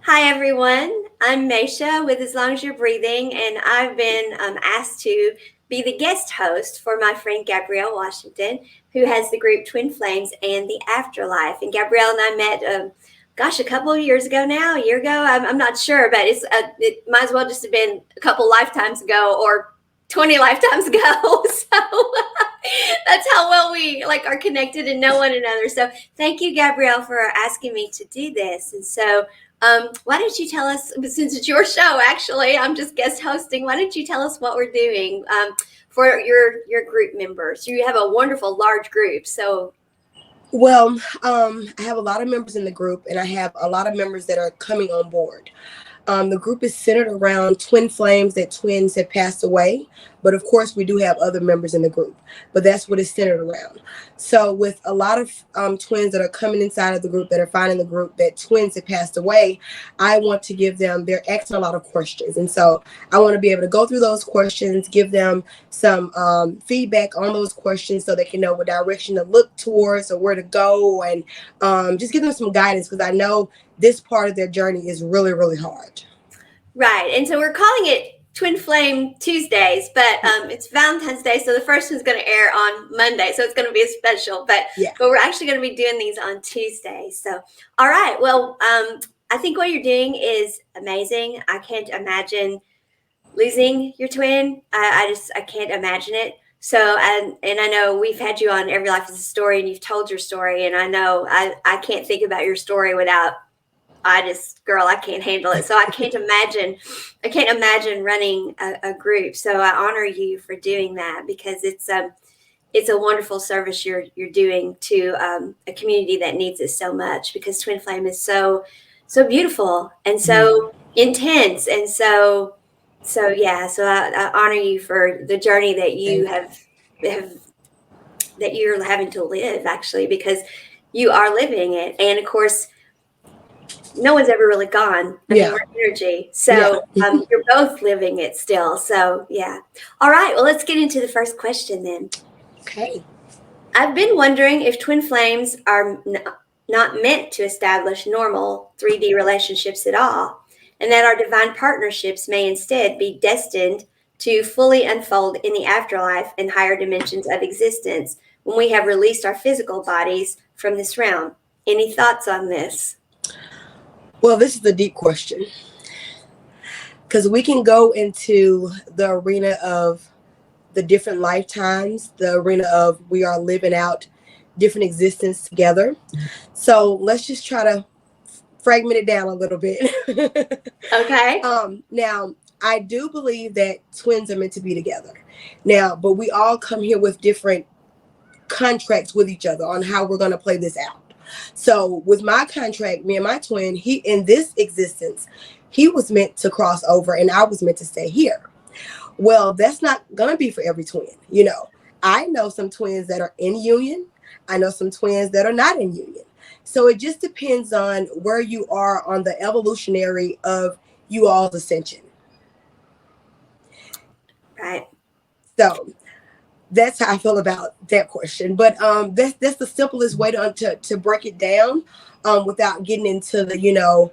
Hi, everyone. I'm Maysha with As Long as You're Breathing, and I've been asked to be the guest host for my friend Gabrielle Washington, who has the group Twin Flames and the Afterlife. And Gabrielle and I met, a couple of years ago now, a year ago. I'm not sure, but it might as well just have been a couple lifetimes ago or 20 lifetimes ago. So that's how well we are connected and know one another. So thank you, Gabrielle, for asking me to do this. And so why don't you tell us, since it's your show, actually, I'm just guest hosting, why don't you tell us what we're doing for your group members? You have a wonderful large group. So Well, I have a lot of members in the group, and I have a lot of members that are coming on board. The group is centered around twin flames that twins have passed away, but of course we do have other members in the group, but that's what it's centered around. So with a lot of twins that are coming inside of the group that are finding the group that twins have passed away, I want to give them, they're asking a lot of questions. And so I want to be able to go through those questions, give them some feedback on those questions so they can know what direction to look towards or where to go, and just give them some guidance, because I know this part of their journey is really, really hard. right, and so we're calling it Twin Flame Tuesdays, but it's Valentine's Day, so the first one's going to air on Monday, so it's going to be a special. But Yeah. but we're actually going to be doing these on Tuesday. So all right, well, I think what you're doing is amazing. I can't imagine losing your twin. I can't imagine it. So and I know we've had you on Every Life is a Story, and you've told your story, and I know I can't think about your story without I can't handle it. So I can't imagine running a group. So I honor you for doing that, because it's a wonderful service you're doing to a community that needs it so much, because Twin Flame is so beautiful and so intense. And so I honor you for the journey that you have that you're having to live, actually, because you are living it. And of course, no one's ever really gone. I mean, Yeah. we're energy. So Yeah. you're both living it still. So, yeah. All right. Well, let's get into the first question then. Okay. I've been wondering if twin flames are not meant to establish normal 3D relationships at all, and that our divine partnerships may instead be destined to fully unfold in the afterlife and higher dimensions of existence when we have released our physical bodies from this realm. Any thoughts on this? Well, this is a deep question, because we can go into the arena of the different lifetimes, the arena of we are living out different existence together. So let's just try to fragment it down a little bit. Okay. Now, I do believe that twins are meant to be together. Now, but we all come here with different contracts with each other on how we're going to play this out. So with my contract, me and my twin, he in this existence, he was meant to cross over and I was meant to stay here. Well, that's not going to be for every twin. I know some twins that are in union. I know some twins that are not in union. So it just depends on where you are on the evolutionary of you all's ascension. Right. So that's how I feel about that question. But that's the simplest way to break it down, without getting into the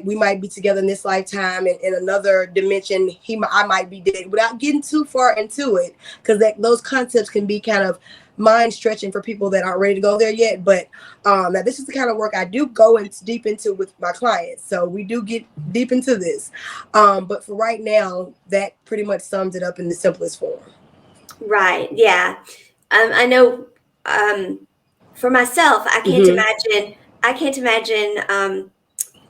we might be together in this lifetime, and in another dimension I might be dead, without getting too far into it, because those concepts can be kind of mind stretching for people that aren't ready to go there yet. But now this is the kind of work I do go deep into with my clients, so we do get deep into this. But for right now, that pretty much sums it up in the simplest form. Right. Yeah. I know. For myself, I can't Mm-hmm. imagine. I can't imagine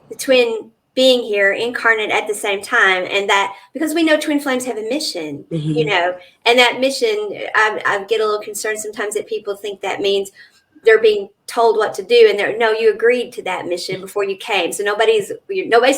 the twin being here incarnate at the same time, and that, because we know twin flames have a mission, Mm-hmm. and that mission, I get a little concerned sometimes that people think that means they're being told what to do, and no, you agreed to that mission before you came, so nobody's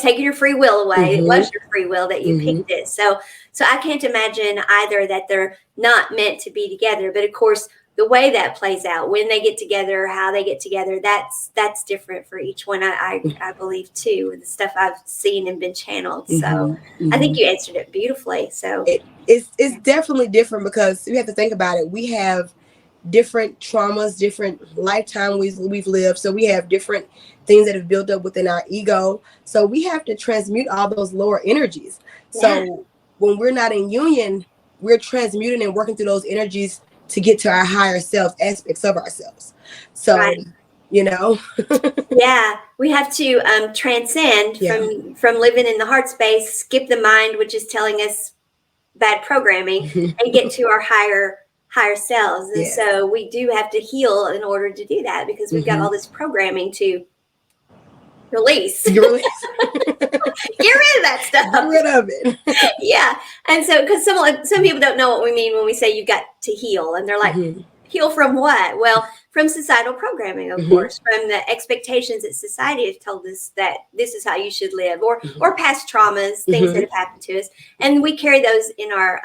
taking your free will away. It Mm-hmm. was your free will that you Mm-hmm. picked it. So I can't imagine either that they're not meant to be together, but of course the way that plays out, when they get together, how they get together, that's different for each one. I believe too, with the stuff I've seen and been channeled. So Mm-hmm. I think Mm-hmm. you answered it beautifully. So It's definitely different, because you have to think about it. We have different traumas, different lifetime we've lived. So we have different things that have built up within our ego. So we have to transmute all those lower energies. Yeah. So when we're not in union, we're transmuting and working through those energies to get to our higher self aspects of ourselves. So, Right. you know, Yeah, we have to transcend yeah. from living in the heart space, skip the mind, which is telling us bad programming, and get to our higher selves. And Yes. so we do have to heal in order to do that because we've got all this programming to release. You really Get rid of that get stuff. rid of it. Yeah, and so because some people don't know what we mean when we say you've got to heal, and they're like, heal from what? Well, from societal programming, of course, from the expectations that society has told us that this is how you should live, or past traumas, things that have happened to us, and we carry those in our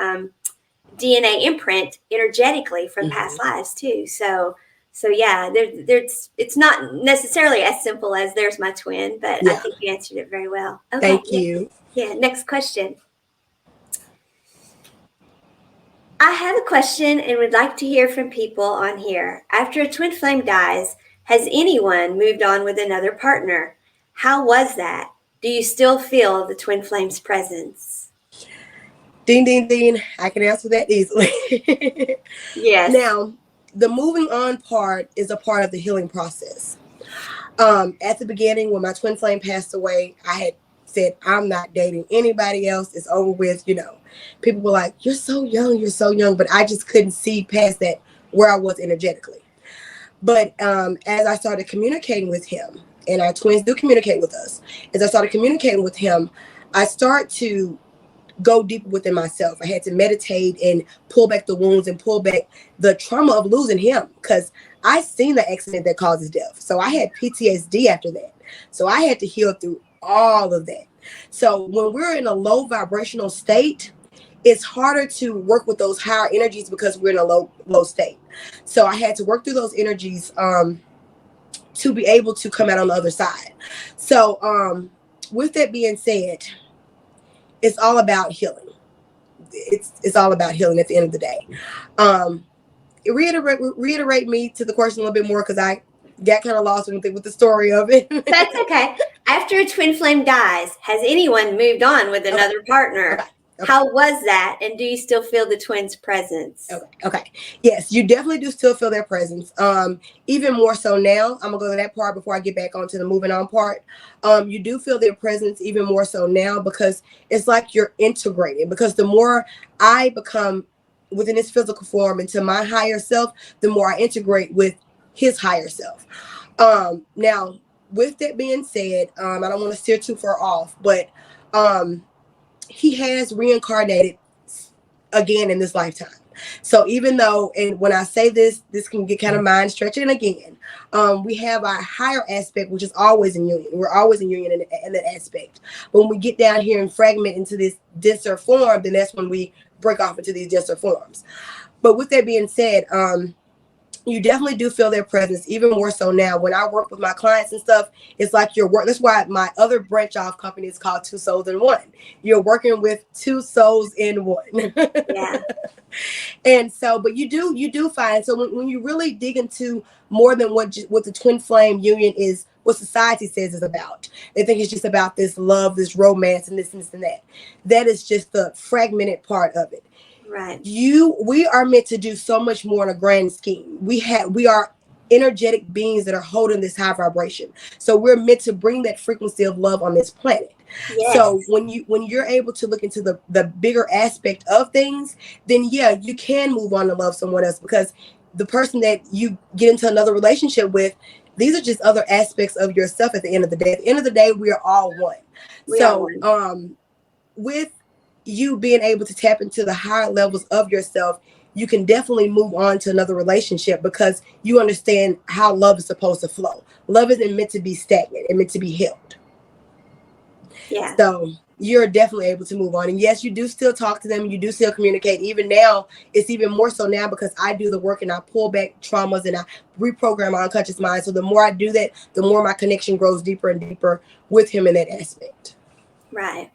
DNA imprint energetically from past lives too. So yeah, there's it's not necessarily as simple as there's my twin, but I Yeah. think you answered it very well. Okay, Thank you. yeah. Next question. I have a question and would like to hear from people on here. After a twin flame dies, has anyone moved on with another partner? How was that? Do you still feel the twin flame's presence? Ding, ding, ding. I can answer that easily. Yes. Now, the moving on part is a part of the healing process. At the beginning, when my twin flame passed away, I had said, I'm not dating anybody else. It's over with. You know, people were like, you're so young, you're so young. But I just couldn't see past that where I was energetically. But as I started communicating with him, and our twins do communicate with us, as I started communicating with him, I start to go deeper within myself. I had to meditate and pull back the wounds and pull back the trauma of losing him because I seen the accident that causes death. So I had PTSD after that. So I had to heal through all of that. So when we're in a low vibrational state, it's harder to work with those higher energies because we're in a low state. So I had to work through those energies to be able to come out on the other side. So with that being said, it's all about healing. It's all about healing at the end of the day. Um, reiterate me to the question a little bit more because I got kind of lost with the story of it. That's okay. After a twin flame dies, has anyone moved on with Okay. another partner? Okay. Okay. How was that? And do you still feel the twins' presence? Okay. Yes, you definitely do still feel their presence. Even more so now. I'm gonna go to that part before I get back onto the moving on part. You do feel their presence even more so now because it's like you're integrating. Because the more I become within this physical form into my higher self, the more I integrate with his higher self. Now, with that being said, I don't want to steer too far off, but he has reincarnated again in this lifetime. So even though, and when I say this can get kind of mind stretching again, we have our higher aspect, which is always in union. We're always in union in that aspect. But when we get down here and fragment into this denser form, then that's when we break off into these denser forms. But with that being said, you definitely do feel their presence even more so now. When I work with my clients and stuff, it's like you're work. That's why my other branch off company is called Two Souls in One. You're working with two souls in one. Yeah. And so, but you do find, so when you really dig into more than what the twin flame union is, what society says is about, they think it's just about this love, this romance, and this and this and that. That is just the fragmented part of it. Right. We are meant to do so much more in a grand scheme. We are energetic beings that are holding this high vibration. So we're meant to bring that frequency of love on this planet. Yes. So when you're able to look into the bigger aspect of things, then yeah, you can move on to love someone else because the person that you get into another relationship with, these are just other aspects of yourself at the end of the day. At the end of the day, we are all one. We are So one. with you being able to tap into the higher levels of yourself, you can definitely move on to another relationship because you understand how love is supposed to flow. Love isn't meant to be stagnant, it's meant to be held. Yeah. So you're definitely able to move on. And yes, you do still talk to them, you do still communicate. Even now, it's even more so now because I do the work and I pull back traumas and I reprogram my unconscious mind. So the more I do that, the more my connection grows deeper and deeper with him in that aspect. Right.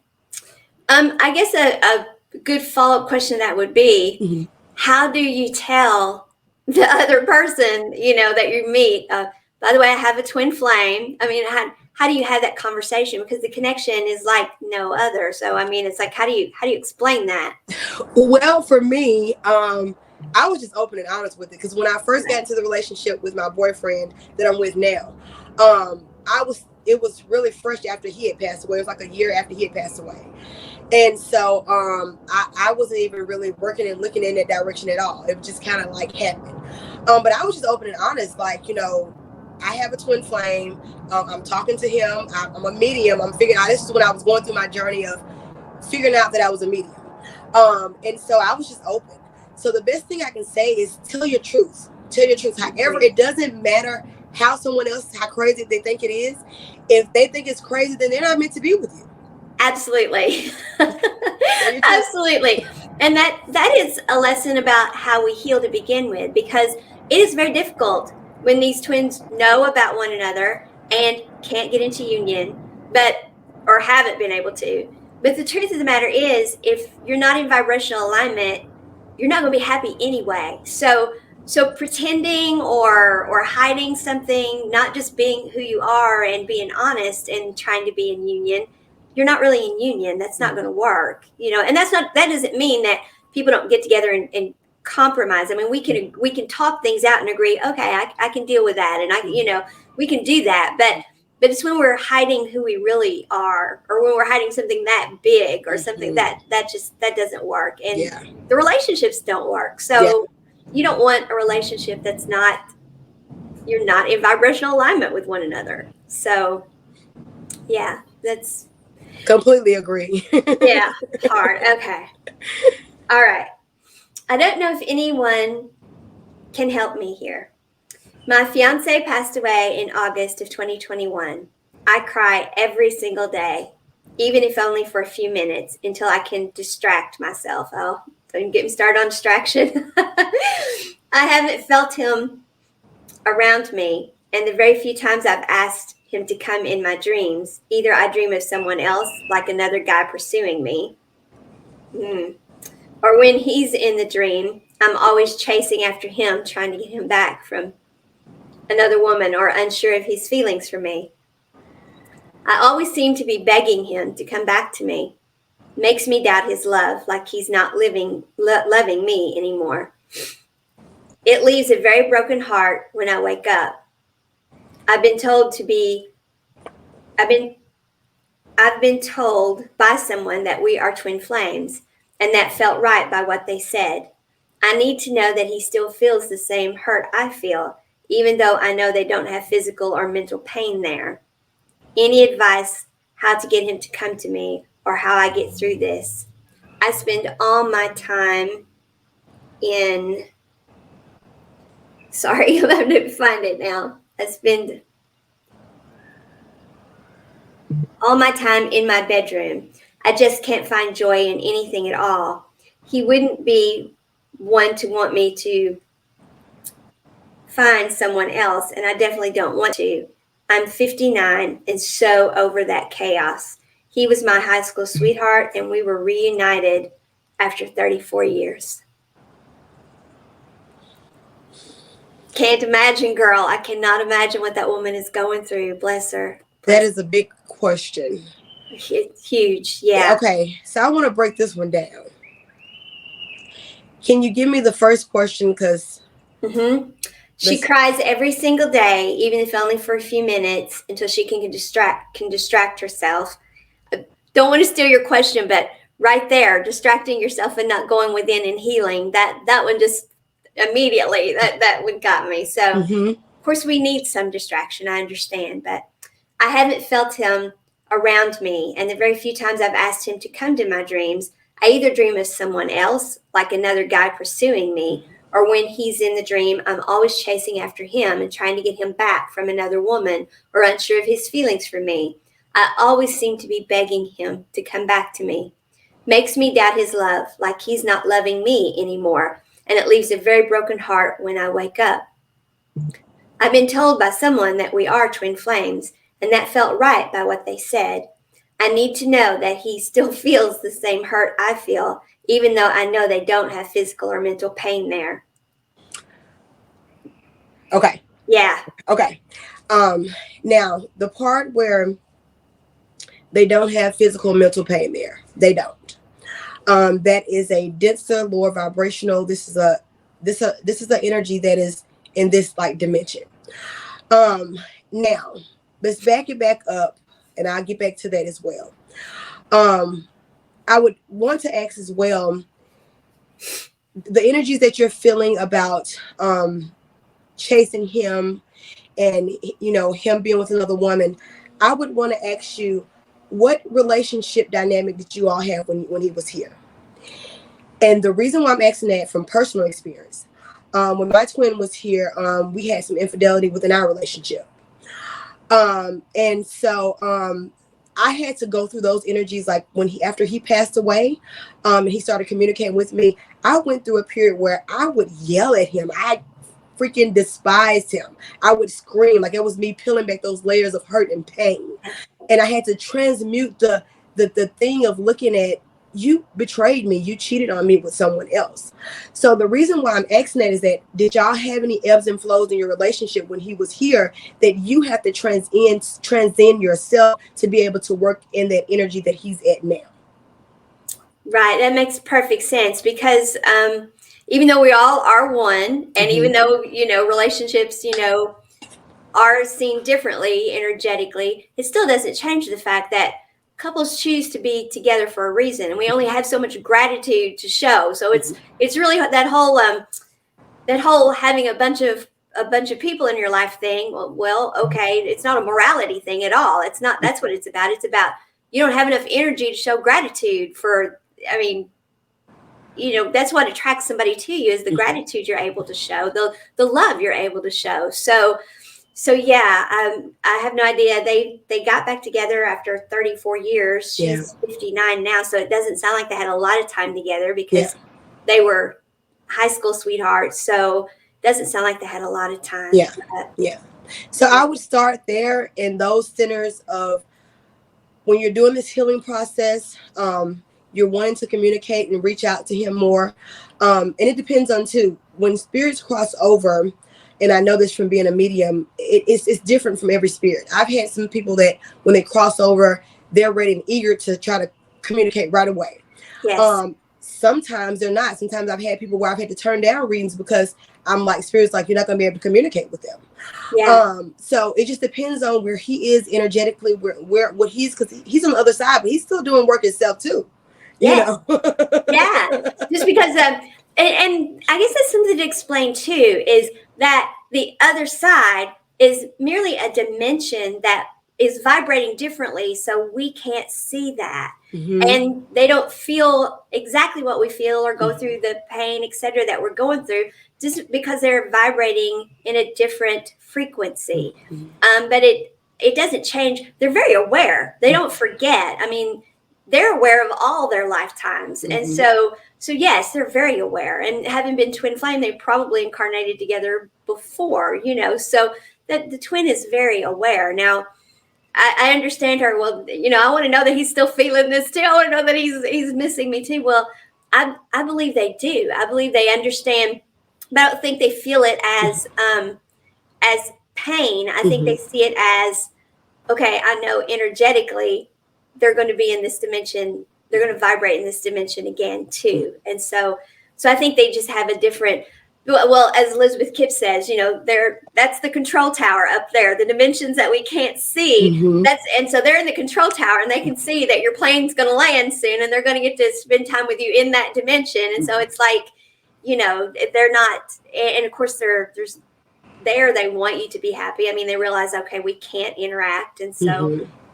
I guess a good follow-up question that would be, how do you tell the other person, that you meet. By the way, I have a twin flame. I mean, how do you have that conversation? Because the connection is like no other. So, I mean, it's like, how do you explain that? Well, for me, I was just open and honest with it because when I first got Right. into the relationship with my boyfriend that I'm with now, it was really fresh after he had passed away. It was like a year after he had passed away. And so I wasn't even really working and looking in that direction at all. It just kind of like happened. But I was just open and honest, like, I have a twin flame. I'm talking to him. I'm a medium. I'm figuring out, this is when I was going through my journey of figuring out that I was a medium. And so I was just open. So the best thing I can say is tell your truth. Tell your truth. However, it doesn't matter how someone else, how crazy they think it is. If they think it's crazy, then they're not meant to be with you. Absolutely. Absolutely. And that is a lesson about how we heal to begin with, because it is very difficult when these twins know about one another and can't get into union, or haven't been able to. But the truth of the matter is, if you're not in vibrational alignment, you're not going to be happy anyway. So pretending or hiding something, not just being who you are and being honest and trying to be in union, you're not really in union. That's not going to work, and that doesn't mean that people don't get together and compromise. I mean, we can talk things out and agree, okay, I can deal with that, and we can do that. But it's when we're hiding who we really are, or when we're hiding something that big or something that doesn't work, and the relationships don't work. So you don't want a relationship you're not in vibrational alignment with one another. So yeah, that's Completely agree. yeah, hard. Okay. All right. I don't know if anyone can help me here. My fiance passed away in August of 2021. I cry every single day, even if only for a few minutes, until I can distract myself. Oh, don't get me started on distraction. I haven't felt him around me, and the very few times I've asked him to come in my dreams, either I dream of someone else, like another guy pursuing me, or when he's in the dream, I'm always chasing after him, trying to get him back from another woman, or unsure of his feelings for me. I always seem to be begging him to come back to me. Makes me doubt his love, like he's not loving me anymore. It leaves a very broken heart when I wake up. I've been told by someone that we are twin flames, and that felt right by what they said. I need to know that he still feels the same hurt I feel, even though I know they don't have physical or mental pain there. Any advice how to get him to come to me, or how I get through this? I spend all my time in. Sorry, I'm having to find it now. I spend all my time in my bedroom. I just can't find joy in anything at all. He wouldn't be one to want me to find someone else, and I definitely don't want to. I'm 59 and so over that chaos. He was my high school sweetheart, and we were reunited after 34 years. Can't imagine, girl. I cannot imagine what that woman is going through. Bless her. That is a big question. It's huge. Yeah. Okay, so I want to break this one down. Can you give me the first question? Because she cries every single day, even if only for a few minutes, until she can distract herself. I don't want to steal your question, but right there, distracting yourself and not going within and healing, that one just immediately that one got me. So of course we need some distraction, I understand, but I haven't felt him around me, and the very few times I've asked him to come to my dreams, I either dream of someone else, like another guy pursuing me, or when he's in the dream, I'm always chasing after him and trying to get him back from another woman, or unsure of his feelings for me. I always seem to be begging him to come back to me. Makes me doubt his love, like he's not loving me anymore, and it leaves a very broken heart when I wake up. I've been told by someone that we are twin flames, and that felt right by what they said. I need to know that he still feels the same hurt I feel, even though I know they don't have physical or mental pain there. Okay. Yeah. Okay. Now the part where they don't have physical and mental pain there, they don't. That is a denser, lower vibrational. This is an energy that is in this like dimension. Now let's back it back up, and I'll get back to that as well. Um, I would want to ask as well the energies that you're feeling about chasing him and him being with another woman. I would want to ask you, what relationship dynamic did you all have when he was here? And the reason why I'm asking that from personal experience, when my twin was here, we had some infidelity within our relationship. And so I had to go through those energies, like when after he passed away, and he started communicating with me. I went through a period where I would yell at him. I freaking despised him. I would scream like it was me peeling back those layers of hurt and pain. And I had to transmute the thing of looking at, you betrayed me, you cheated on me with someone else. So the reason why I'm asking that is that, did y'all have any ebbs and flows in your relationship when he was here that you have to transcend yourself to be able to work in that energy that he's at now? Right. That makes perfect sense because even though we all are one, and even though, relationships, are seen differently energetically, it still doesn't change the fact that couples choose to be together for a reason, and we only have so much gratitude to show. So it's really that whole having a bunch of people in your life thing. Well, okay, it's not a morality thing at all. It's not. That's what it's about. It's about, you don't have enough energy to show gratitude for. I mean, that's what attracts somebody to you, is the gratitude you're able to show, the love you're able to show. So yeah, I have no idea. They got back together after 34 years. She's 59 now, so it doesn't sound like they had a lot of time together because they were high school sweethearts. So it doesn't sound like they had a lot of time. Yeah. So I would start there in those centers of, when you're doing this healing process, you're wanting to communicate and reach out to him more. And it depends on too, when spirits cross over, and I know this from being a medium, it's different from every spirit. I've had some people that when they cross over, they're ready and eager to try to communicate right away. Yes. Sometimes they're not. Sometimes I've had people where I've had to turn down readings because I'm like, spirits like, you're not going to be able to communicate with them. Yeah. So it just depends on where he is energetically, where what he's, because he's on the other side, but he's still doing work himself too. Yeah. Yeah. Just because and I guess that's something to explain too, is that the other side is merely a dimension that is vibrating differently, so we can't see that. And they don't feel exactly what we feel or go through the pain, etc., that we're going through, just because they're vibrating in a different frequency. But it doesn't change. They're very aware. They don't forget. I mean, they're aware of all their lifetimes. And so yes, they're very aware. And having been twin flame, they probably incarnated together before, so that the twin is very aware. Now, I understand her. Well, I want to know that he's still feeling this too. I want to know that he's missing me too. Well, I believe they do. I believe they understand, but I don't think they feel it as pain. I think they see it as, okay, I know energetically they're going to be in this dimension. They're going to vibrate in this dimension again too. And so I think they just have a different, well, as Elizabeth Kipp says, that's the control tower up there, the dimensions that we can't see. And so they're in the control tower, and they can see that your plane's going to land soon, and they're going to get to spend time with you in that dimension. And so it's like, they're not, and of course there's there, they want you to be happy. I mean, they realize, okay, we can't interact. And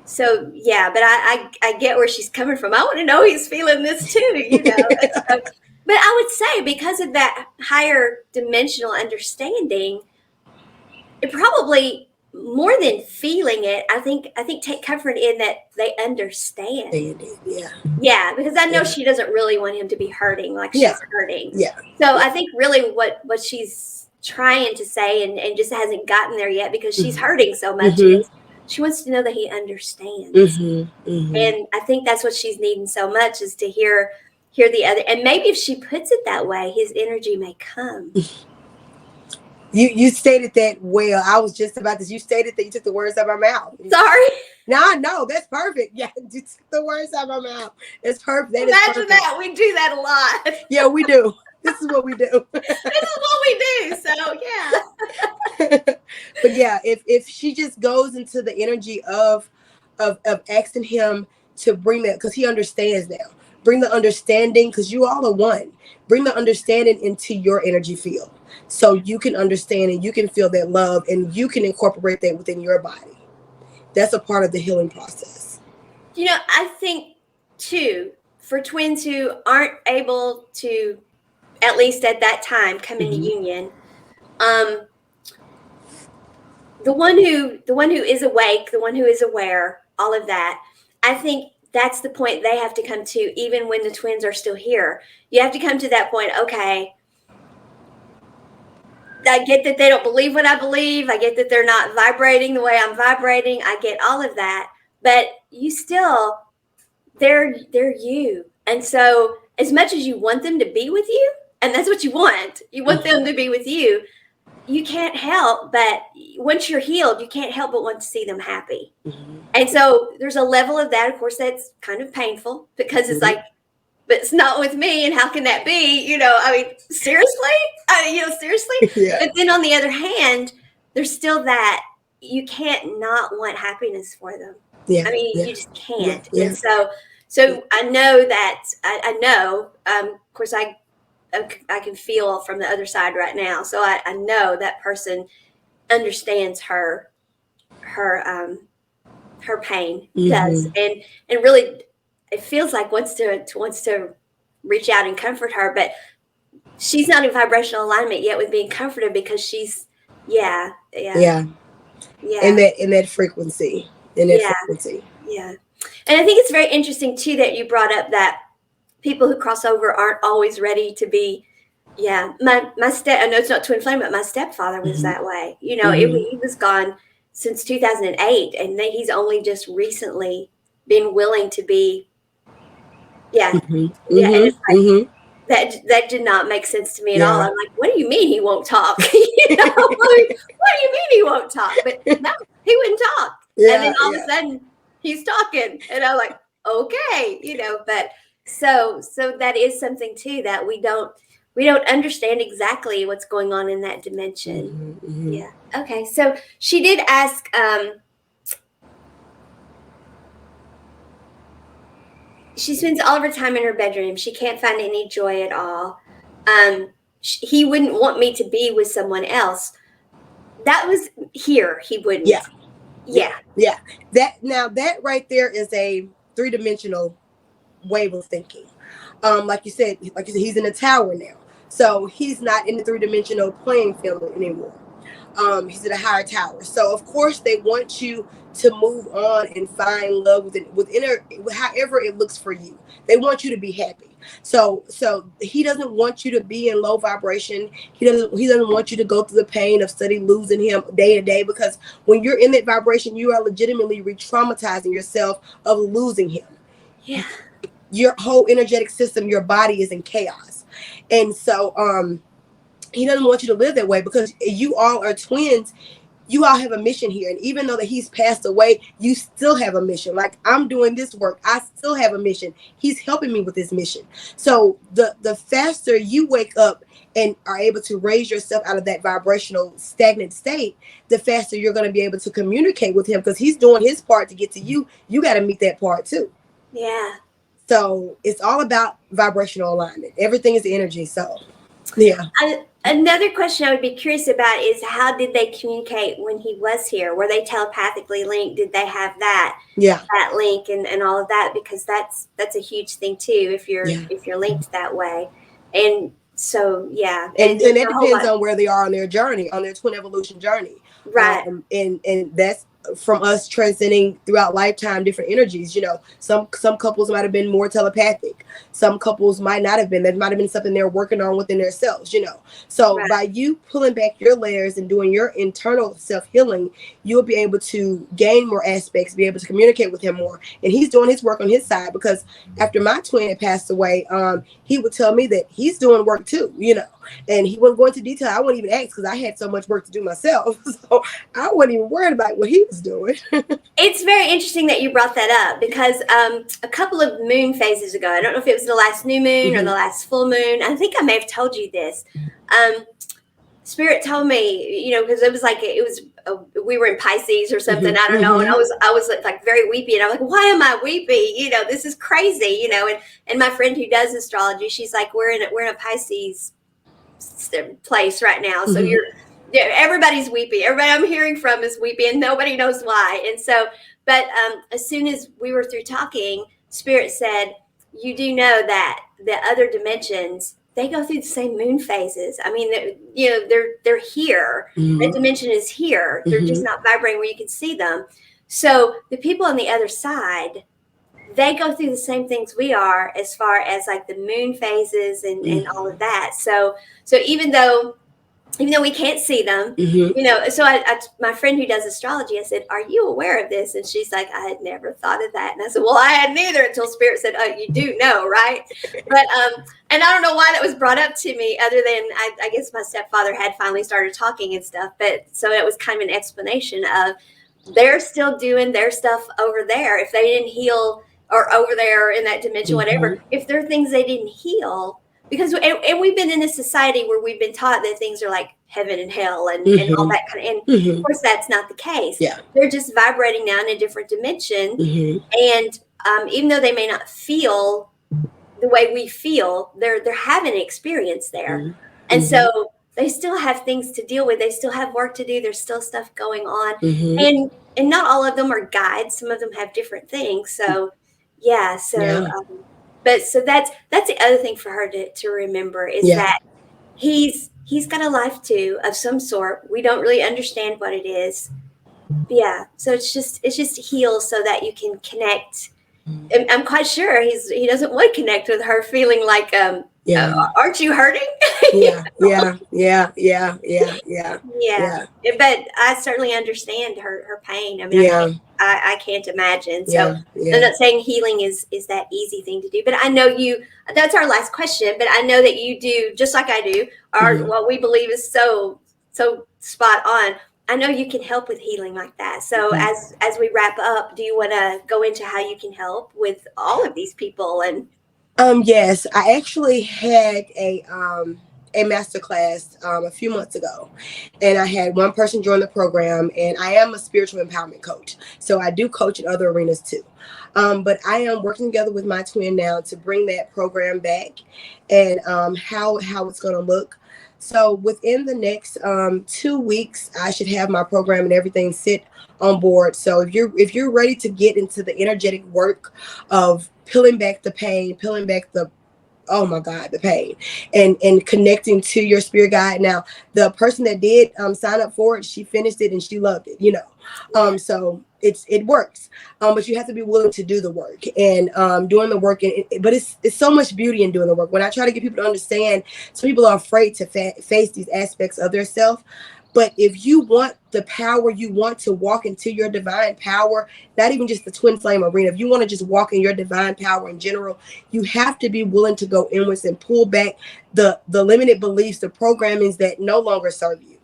so yeah, but I get where she's coming from. I want to know he's feeling this too, but I would say, because of that higher dimensional understanding, it probably, more than feeling it, I think take comfort in that they understand. Yeah, because I know she doesn't really want him to be hurting like she's hurting. So I think really what she's trying to say, and just hasn't gotten there yet because she's hurting so much, is she wants to know that he understands. And I think that's what she's needing so much, is to hear the other. And maybe if she puts it that way, his energy may come. You stated that well. I was just about this. You stated that you took the words out of my mouth. Sorry. No, that's perfect. Yeah, you took the words out of my mouth. It's perfect. That is Imagine perfect. that. We do that a lot. Yeah, we do. This is what we do. This is what we do. So yeah. But yeah, if she just goes into the energy of asking him to bring that, because he understands now. Bring the understanding, because you all are one. Bring the understanding into your energy field, so you can understand and you can feel that love and you can incorporate that within your body. That's a part of the healing process. I think too, for twins who aren't able to, at least at that time, come into union, um, the one who is awake, the one who is aware, all of that, I think that's the point they have to come to, even when the twins are still here. You have to come to that point. Okay, I get that they don't believe what I believe. I get that they're not vibrating the way I'm vibrating. I get all of that, but you still, they're you. And so as much as you want them to be with you, and that's what you want them to be with you, you can't help but, once you're healed, you can't help but want to see them happy. And so there's a level of that, of course, that's kind of painful, because it's like, but it's not with me, and how can that be? I mean, seriously? Seriously? Yeah. But then on the other hand, there's still that you can't not want happiness for them. Yeah. I mean, Yeah. you just can't. Yeah. And so I know that, I know, of course, I can feel from the other side right now. So I know that person understands her pain, does, and really, it feels like wants to reach out and comfort her, but she's not in vibrational alignment yet with being comforted, because she's yeah. In that frequency. Yeah. And I think it's very interesting too that you brought up that people who cross over aren't always ready to be. Yeah, my I know it's not twin flame, but my stepfather was that way. He was gone since 2008, and he's only just recently been willing to be. Yeah, and it's like, that did not make sense to me at all. I'm like, what do you mean he won't talk? What do you mean he won't talk? But no, he wouldn't talk. And then all of a sudden he's talking, and I'm like, okay, but so that is something too, that we don't understand exactly what's going on in that dimension. Yeah. Okay. So she did ask, she spends all of her time in her bedroom. She can't find any joy at all. He wouldn't want me to be with someone else. That was here. He wouldn't. Yeah. That right there is a 3-dimensional way of thinking. Like you said, he's in a tower now, so he's not in the 3-dimensional playing field anymore. He's in a higher tower. So of course they want you to move on and find love within however it looks for you. They want you to be happy. So he doesn't want you to be in low vibration. He doesn't want you to go through the pain of study losing him day to day, because when you're in that vibration, you are legitimately re-traumatizing yourself of losing him. Yeah. Your whole energetic system, your body is in chaos. And so he doesn't want you to live that way, because you all are twins. You all have a mission here, and even though that he's passed away, you still have a mission. Like, I'm doing this work, I still have a mission. He's helping me with this mission. So the faster you wake up and are able to raise yourself out of that vibrational stagnant state, the faster you're going to be able to communicate with him, because he's doing his part to get to you. You got to meet that part too. Yeah. So it's all about vibrational alignment. Everything is energy. So yeah. Another question I would be curious about is, how did they communicate when he was here? Were they telepathically linked? Did they have that link and all of that? Because that's a huge thing too, if you're linked that way. And so and that depends on where they are on their journey, on their twin evolution journey. Right. And that's from us transcending throughout lifetime different energies. Some couples might have been more telepathic. Some couples might not have been. That might have been something they're working on within themselves. So Right. by you pulling back your layers and doing your internal self healing, you'll be able to gain more aspects, be able to communicate with him more, and he's doing his work on his side. Because after my twin had passed away, he would tell me that he's doing work too. And he wouldn't go into detail. I wouldn't even ask because I had so much work to do myself. So I wasn't even worried about what he was doing. It's very interesting that you brought that up because a couple of moon phases ago, I don't know if it was the last new moon or the last full moon. I think I may have told you this. Spirit told me, because it was like we were in Pisces or something. I don't know, and I was like very weepy, and I'm like, why am I weepy? This is crazy, And my friend who does astrology, she's like, we're in a Pisces place right now, so everybody's weepy. Everybody I'm hearing from is weepy, and nobody knows why. And so, but as soon as we were through talking, Spirit said, you do know that the other dimensions, they go through the same moon phases. I mean, they're here. That dimension is here. They're just not vibrating where you can see them. So the people on the other side, they go through the same things we are as far as like the moon phases and all of that. So even though we can't see them, so my friend who does astrology, I said, are you aware of this? And she's like, I had never thought of that. And I said, well, I hadn't either until Spirit said, oh, you do know, right? But, and I don't know why that was brought up to me other than I guess my stepfather had finally started talking and stuff. But so it was kind of an explanation of they're still doing their stuff over there. If they didn't heal or over there in that dimension, whatever, if there are things they didn't heal, because and we've been in a society where we've been taught that things are like heaven and hell and all that kind of, and of course that's not the case. Yeah. They're just vibrating now in a different dimension. And even though they may not feel the way we feel, they're having an experience there. And so they still have things to deal with. They still have work to do. There's still stuff going on. And not all of them are guides. Some of them have different things. So yeah. So but so that's the other thing for her to remember is that he's got a life too of some sort. We don't really understand what it is. Yeah. So it's just heal so that you can connect. And I'm quite sure he doesn't want to connect with her feeling like aren't you hurting? Yeah. But I certainly understand her pain. I mean, I can't imagine. So I'm not saying healing is that easy thing to do, but I know that's our last question, but I know that you do, just like I do, what we believe is so spot on. I know you can help with healing like that. So as we wrap up, do you want to go into how you can help with all of these people? And yes, I actually had a master class a few months ago, and I had one person join the program, and I am a spiritual empowerment coach, so I do coach in other arenas too. But I am working together with my twin now to bring that program back, and how it's going to look. So within the next 2 weeks, I should have my program and everything sit on board. So if you're ready to get into the energetic work of peeling back the pain, peeling back the pain, and connecting to your spirit guide. Now, the person that did sign up for it, she finished it and she loved it. So it works, but you have to be willing to do the work and doing the work. But it's so much beauty in doing the work. When I try to get people to understand, some people are afraid to face these aspects of their self. But if you want the power, you want to walk into your divine power, not even just the twin flame arena. If you want to just walk in your divine power in general, you have to be willing to go inwards and pull back the limited beliefs, the programmings that no longer serve you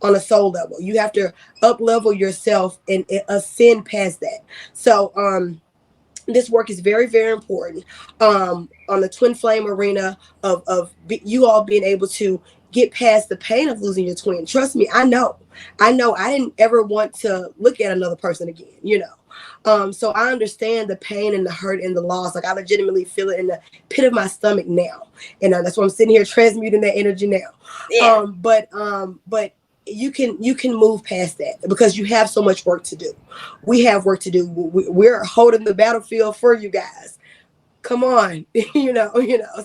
on a soul level. You have to up level yourself and ascend past that. So this work is very, very important on the twin flame arena of you all being able to get past the pain of losing your twin. Trust me, I know I didn't ever want to look at another person again, so I understand the pain and the hurt and the loss. Like, I legitimately feel it in the pit of my stomach now, and that's why I'm sitting here transmuting that energy now. But you can move past that because you have so much work to do. We have work to do. We're holding the battlefield for you guys. Come on,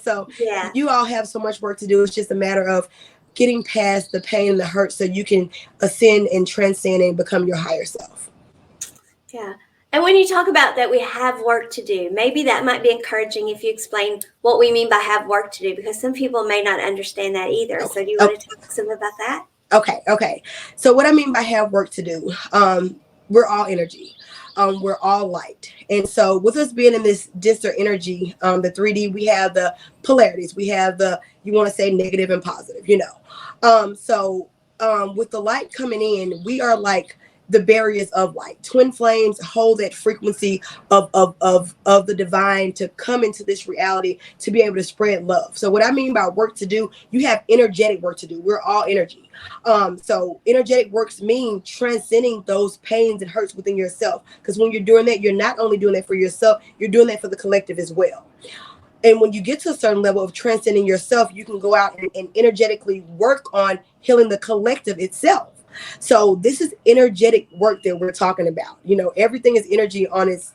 so you all have so much work to do. It's just a matter of getting past the pain and the hurt so you can ascend and transcend and become your higher self. Yeah. And when you talk about that we have work to do, maybe that might be encouraging if you explain what we mean by have work to do, because some people may not understand that either. So do you want Okay. to talk some about that? Okay. So what I mean by have work to do, we're all energy. We're all light. And so with us being in this denser energy, the 3D, we have the polarities. We have the, you want to say negative and positive, you know. With the light coming in, we are like the barriers of light. Twin flames hold that frequency of the divine to come into this reality to be able to spread love. So what I mean by work to do, you have energetic work to do. We're all energy. So energetic works mean transcending those pains and hurts within yourself. Because when you're doing that, you're not only doing that for yourself, you're doing that for the collective as well. And when you get to a certain level of transcending yourself, you can go out and energetically work on healing the collective itself. So this is energetic work that we're talking about. You know, everything is energy on its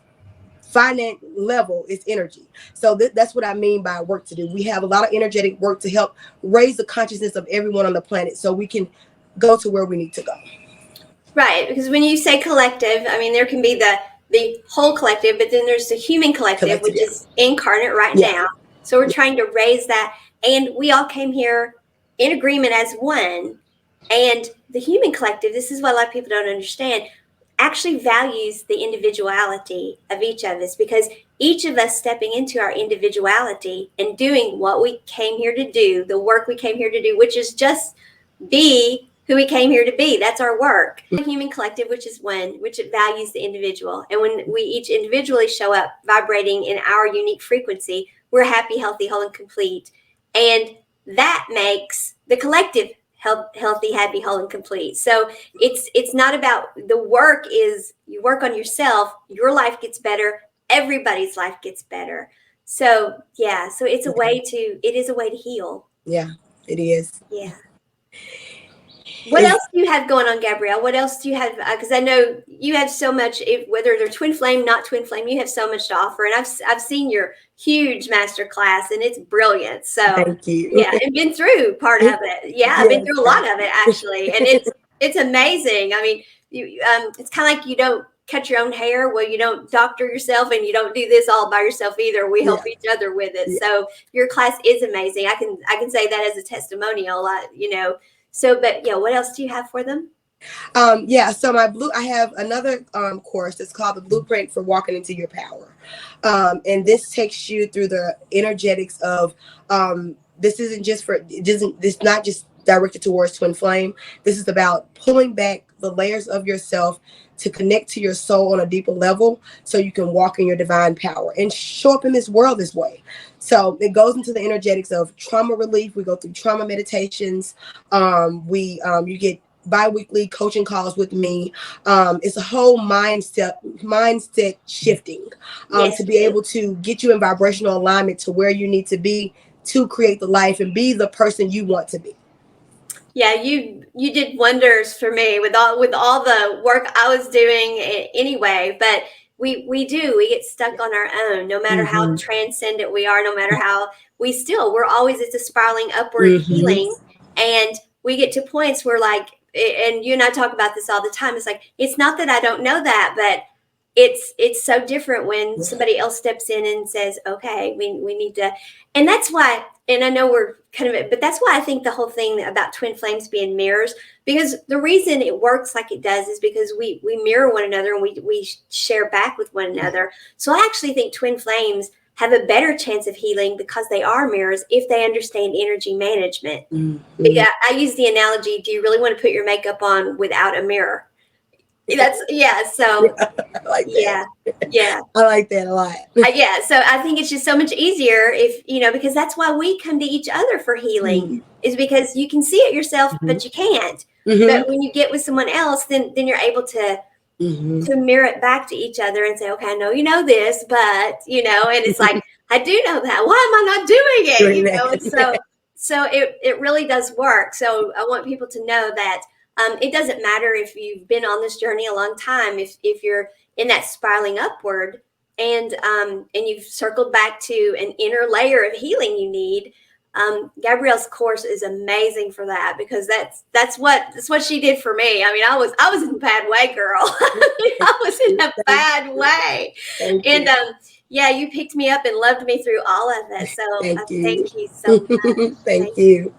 finite level is energy. So that's what I mean by work to do. We have a lot of energetic work to help raise the consciousness of everyone on the planet so we can go to where we need to go. Right, because when you say collective, I mean there can be the whole collective, but then there's the human collective, Collective, which yeah. is incarnate right Yeah. now. So we're trying to raise that, and we all came here in agreement as one. And the human collective, this is what a lot of people don't understand, actually values the individuality of each of us, because each of us stepping into our individuality and doing what we came here to do, the work we came here to do, which is just be who we came here to be. That's our work. The human collective, which is one, which values the individual. And when we each individually show up vibrating in our unique frequency, we're happy, healthy, whole, and complete. And that makes the collective healthy, happy, whole, and complete. So it's not about the work. Is you work on yourself, your life gets better, everybody's life gets better. So yeah, so it's a way to, it is a way to heal. Yeah, it is. Yeah. What else do you have going on, Gabrielle? What else do you have? Because I know you have so much. Whether they're twin flame, not twin flame, you have so much to offer. And I've seen your huge master class, and it's brilliant. So Thank you. yeah, and been through part of it. Yeah, I've been Yes. through a lot of it actually, and it's amazing. I mean, it's kind of like you don't cut your own hair. Well, you don't doctor yourself, and you don't do this all by yourself either. We help each other with it. Yeah. So your class is amazing. I can say that as a testimonial. So, but yeah, what else do you have for them? So I have another course that's called the Blueprint for Walking into Your Power. And this takes you through the energetics of this isn't just for this not just directed towards twin flame. This is about pulling back the layers of yourself to connect to your soul on a deeper level so you can walk in your divine power and show up in this world this way. So it goes into the energetics of trauma relief. We go through trauma meditations. You get bi-weekly coaching calls with me. It's a whole mindset shifting Yes, to it be is. able to get you in vibrational alignment to where you need to be to create the life and be the person you want to be. Yeah, you did wonders for me with all the work I was doing anyway. But we get stuck on our own, no matter how Mm-hmm. transcendent we are, no matter how we're always, it's a spiraling upward Mm-hmm. healing, and we get to points where like, and you and I talk about this all the time. It's like, it's not that I don't know that, but it's so different when somebody else steps in and says, okay, we need to. And that's why, and I know we're kind of, but that's why I think the whole thing about twin flames being mirrors, because the reason it works like it does is because we mirror one another, and we share back with one another. So I actually think twin flames have a better chance of healing because they are mirrors if they understand energy management. Mm-hmm. Yeah, I use the analogy, do you really want to put your makeup on without a mirror? That's, yeah, so I like that. yeah, yeah. I like that a lot. Yeah, so I think it's just so much easier if, because that's why we come to each other for healing, is because you can see it yourself, but you can't. Mm-hmm. But when you get with someone else, then you're able to mirror it back to each other and say, okay, I know you know this, but, and it's like, I do know that. Why am I not doing it? And so it really does work. So I want people to know that it doesn't matter if you've been on this journey a long time, if you're in that spiraling upward, and you've circled back to an inner layer of healing you need, Gabrielle's course is amazing for that, because that's what she did for me. I mean, I was in a bad way, girl. I was in a bad way, Thank and you. yeah, you picked me up and loved me through all of it. So Thank you. thank you so much. Thank you.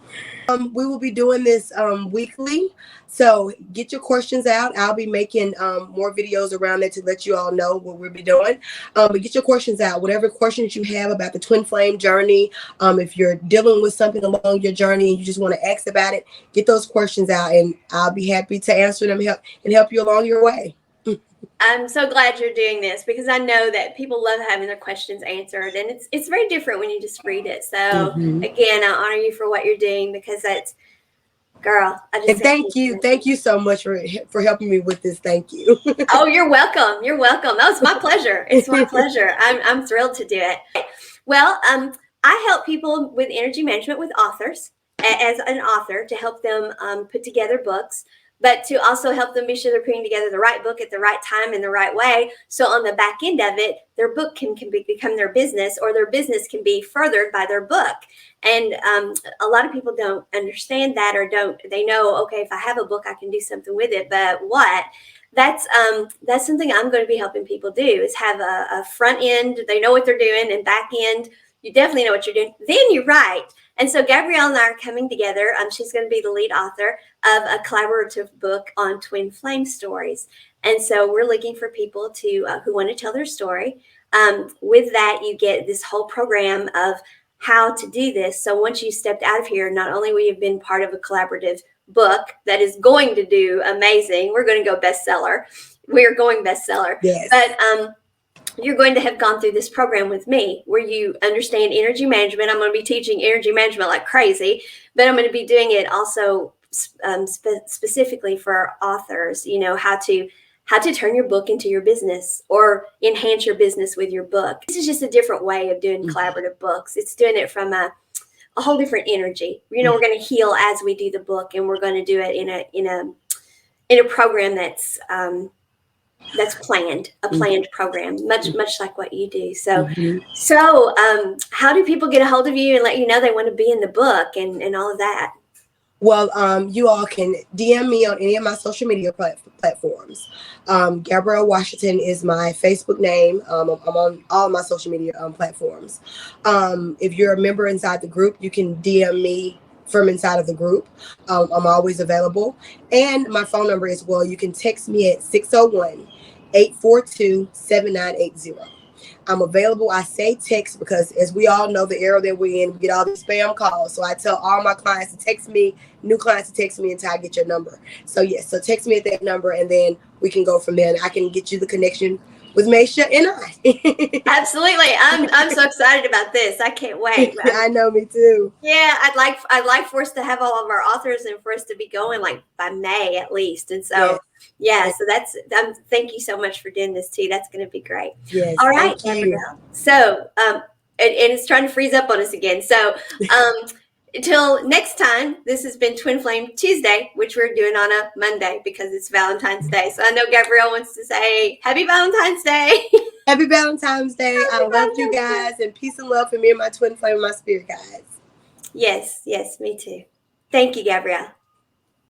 We will be doing this weekly, so get your questions out. I'll be making more videos around it to let you all know what we'll be doing. But get your questions out. Whatever questions you have about the twin flame journey, if you're dealing with something along your journey and you just want to ask about it, get those questions out, and I'll be happy to answer them and help you along your way. I'm so glad you're doing this, because I know that people love having their questions answered, and it's very different when you just read it. So again, I honor you for what you're doing, because that's, girl, I just And thank you so much for helping me with this. Thank you. Oh, you're welcome. You're welcome. That was my pleasure. It's my pleasure. I'm thrilled to do it. Well, I help people with energy management with authors, as an author, to help them put together books, but to also help them be sure they're putting together the right book at the right time in the right way. So on the back end of it, their book can become their business, or their business can be furthered by their book. And a lot of people don't understand that, or they know, okay, if I have a book, I can do something with it, but what? That's something I'm going to be helping people do, is have a front end. They know what they're doing, and back end, you definitely know what you're doing. Then you write. And so Gabrielle and I are coming together. She's going to be the lead author of a collaborative book on twin flame stories. And so we're looking for people who want to tell their story. With that, you get this whole program of how to do this. So once you stepped out of here, not only will you have been part of a collaborative book that is going to do amazing, we're going to go bestseller. We're going bestseller. Yes. But you're going to have gone through this program with me, where you understand energy management. I'm going to be teaching energy management like crazy, but I'm going to be doing it also specifically for authors. You know, how to turn your book into your business, or enhance your business with your book. This is just a different way of doing collaborative books. It's doing it from a whole different energy. You know, we're going to heal as we do the book, and we're going to do it in a program that's planned, a planned program, much like what you do. So how do people get a hold of you and let you know they want to be in the book and all of that? Well, you all can DM me on any of my social media platforms. Gabrielle Washington is my Facebook name. I'm on all my social media platforms. If you're a member inside the group, you can DM me from inside of the group. I'm always available. And my phone number as well. You can text me at 601-842-7980. I'm available. I say text because, as we all know, the era that we're in, we get all these spam calls. So I tell all my clients to text me, new clients to text me until I get your number. So yes, so text me at that number, and then we can go from there. And I can get you the connection with Maysha and I. Absolutely. I'm so excited about this. I can't wait. I know, me too. Yeah, I'd like for us to have all of our authors, and for us to be going like by May at least. And so so that's thank you so much for doing this too. That's going to be great. Yes. All right, Gabrielle. So and it's trying to freeze up on us again. So until next time, this has been Twin Flame Tuesday, which we're doing on a Monday because it's Valentine's Day. So I know Gabrielle wants to say Happy Valentine's Day. Happy Valentine's Day. I love you guys, and peace and love for me and my twin flame and my spirit guys. Yes, me too. Thank you, Gabrielle.